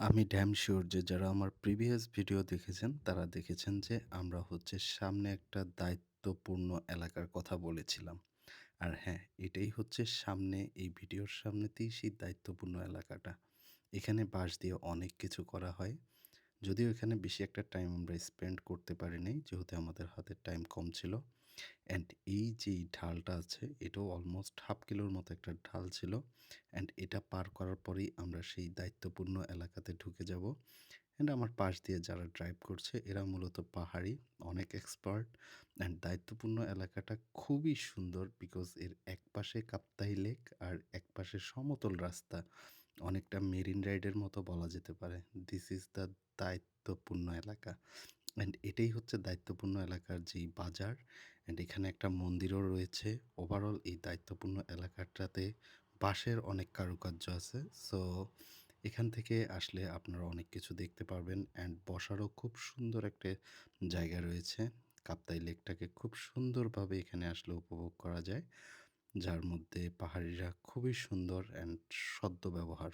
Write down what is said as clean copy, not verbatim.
আমি dam sure যে যারা আমার প্রিভিয়াস ভিডিও দেখেছেন, তারা দেখেছেন যে আমরা হচ্ছে সামনে একটা দায়িত্বপূর্ণ এলাকার কথা বলেছিলাম। আর হ্যাঁ, এটাই হচ্ছে সামনে এই ভিডিওর সামনেতেই সেই দায়িত্বপূর্ণ এলাকাটা। এখানে বাঁশ দিয়ে অনেক কিছু করা হয়। যদিও এখানে বেশি একটা টাইম আমরা স্পেন্ড করতে পারি নাই, যেহেতু আমাদের হাতে টাইম কম ছিল। অ্যান্ড এই যেই ঢালটা আছে, এটাও অলমোস্ট হাফ কিলোর মতো একটা ঢাল ছিল। অ্যান্ড এটা পার করার পরেই আমরা সেই দায়িত্বপূর্ণ এলাকাতে ঢুকে যাব। অ্যান্ড আমার পাশ দিয়ে যারা ড্রাইভ করছে এরা মূলত পাহাড়ি, অনেক এক্সপার্ট। অ্যান্ড দায়িত্বপূর্ণ এলাকাটা খুবই সুন্দর বিকজ এর একপাশে কাপ্তাই লেক আর একপাশে সমতল রাস্তা। অনেকটা মেরিন রাইডের মতো বলা যেতে পারে। দিস ইজ দ্য দায়িত্বপূর্ণ এলাকা। অ্যান্ড এটাই হচ্ছে দায়িত্বপূর্ণ এলাকার যেই বাজার। অ্যান্ড এখানে একটা মন্দিরও রয়েছে। ওভারঅল এই দায়িত্বপূর্ণ এলাকাটাতে বাঁশের অনেক কারুকার্য আছে। সো এখান থেকে আসলে আপনারা অনেক কিছু দেখতে পারবেন। অ্যান্ড বসারও খুব সুন্দর একটা জায়গা রয়েছে। কাপ্তাই লেকটাকে খুব সুন্দরভাবে এখানে আসলে উপভোগ করা যায়। যার মধ্যে পাহাড়িরা খুবই সুন্দর অ্যান্ড সদ্ব্যবহার।